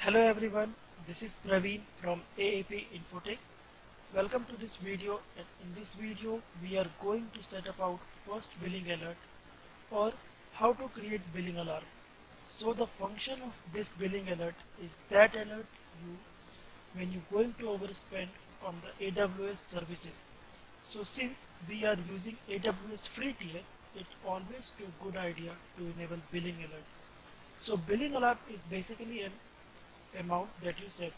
Hello everyone, this is Praveen from AAP Infotech. Welcome to this video, and in this video we are going to set up our first billing alert or how to create billing alarm. So the function of this billing alert is that alert you when you're going to overspend on the AWS services. So since we are using AWS free tier, it's always a good idea to enable billing alert. So billing alarm is basically an amount that you set.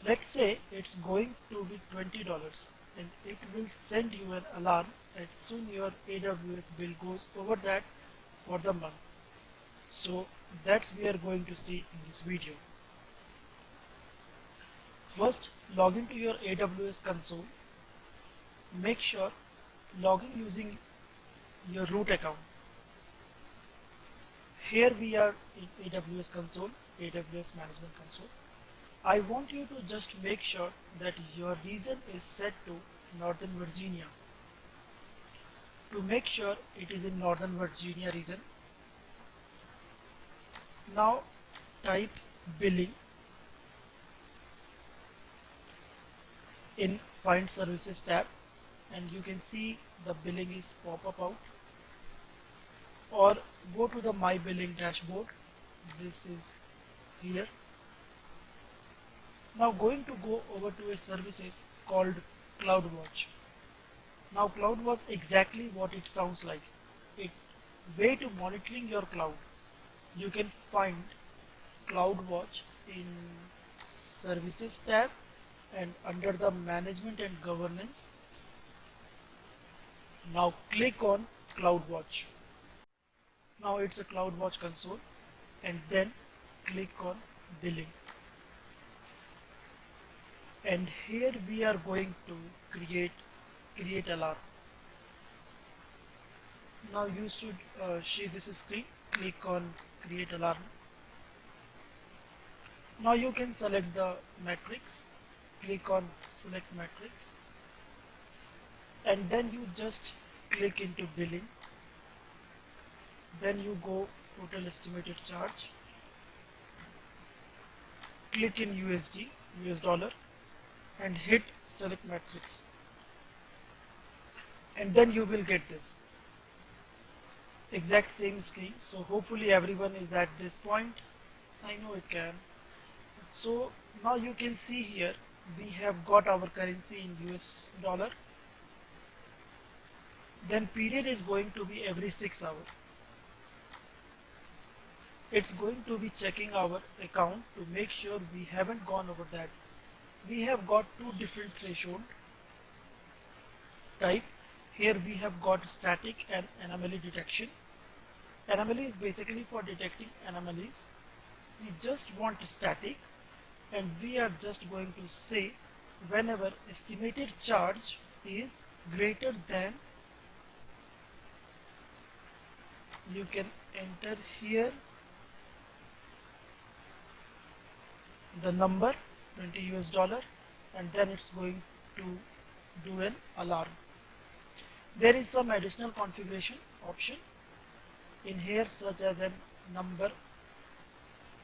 Let's say it's going to be $20 and it will send you an alarm as soon your AWS bill goes over that for the month. So that's we are going to see in this video. First, log into your AWS console. Make sure login using your root account. Here we are in AWS console, AWS management console. I want you to just make sure that your region is set to Northern Virginia. To make sure it is in Northern Virginia region, now type billing in Find Services tab and you can see the billing is pop up out, or go to the My Billing dashboard. This is here. Now going to go over to a services called CloudWatch. Now CloudWatch exactly what it sounds like. It way to monitoring your cloud. You can find CloudWatch in Services tab and under the Management and Governance. Now click on CloudWatch. Now it's a CloudWatch console and then click on Billing. And here we are going to create alarm. Now you should see this screen. Click on create alarm. Now you can select the matrix. Click on select matrix and then you just click into billing. Then you go total estimated charge. Click in USD, US dollar, and hit select matrix. And then you will get this exact same screen. So hopefully everyone is at this point. I know it can. So now you can see here we have got our currency in US dollar. Then period is going to be every 6 hours. It's going to be checking our account to make sure we haven't gone over that. We have got two different threshold type. Here we have got static and anomaly detection. Anomaly is basically for detecting anomalies. We just want static and we are just going to say whenever estimated charge is greater than, you can enter here the number 20 US dollar and then it's going to do an alarm. There is some additional configuration option in here such as a number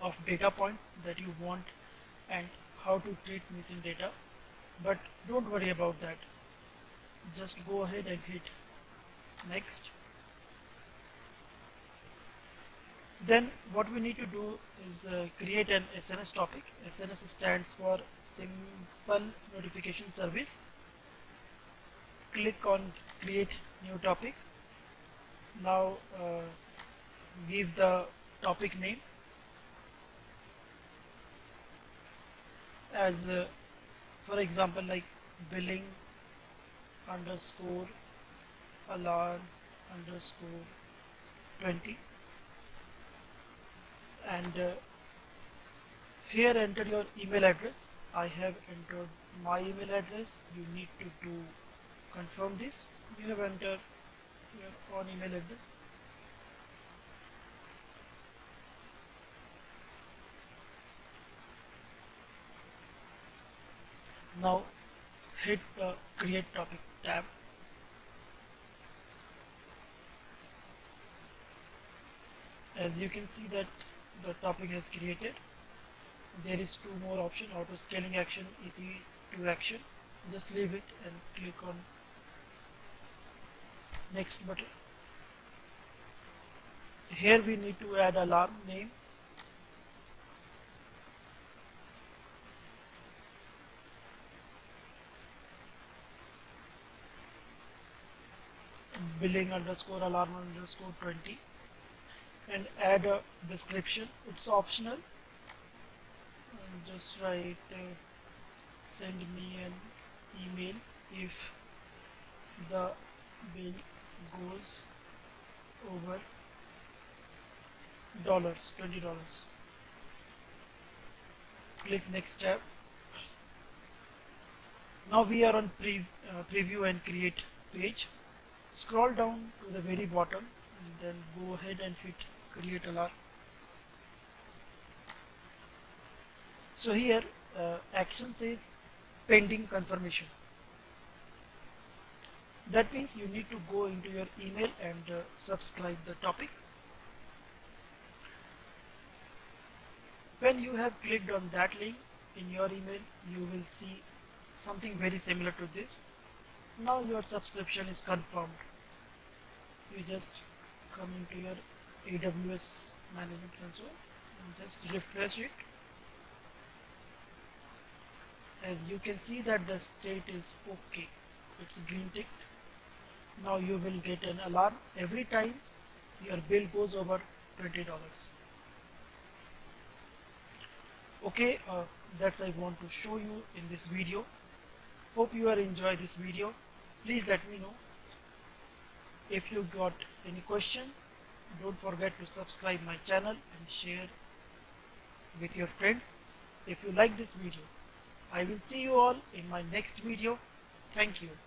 of data point that you want and how to treat missing data, but don't worry about that. Just go ahead and hit next. Then what we need to do is create an SNS topic. SNS stands for Simple Notification Service. Click on create new topic. Now give the topic name as for example like billing underscore alarm underscore 20, and here enter your email address. I have entered my email address. You need to confirm this. You have entered your own email address. Now hit the create topic tab. As you can see that the topic has created. there is two more option: auto scaling action, easy to action. Just leave it and click on next button. Here we need to add alarm name. Billing underscore alarm underscore 20, and add a description. It's optional. And just write send me an email if the bill goes over $20. Click next tab. Now we are on preview and create page. Scroll down to the very bottom and then go ahead and hit create alarm. So here action says pending confirmation. That means you need to go into your email and subscribe the topic. When you have clicked on that link in your email, you will see something very similar to this. Now your subscription is confirmed. You just come into your AWS management console and just refresh it. As you can see that the state is okay, it's green ticked. Now you will get an alarm every time your bill goes over $20. Okay, that's I want to show you in this video. Hope you are enjoy this video. Please let me know. If you got any question, don't forget to subscribe my channel and share with your friends. If you like this video, I will see you all in my next video. Thank you.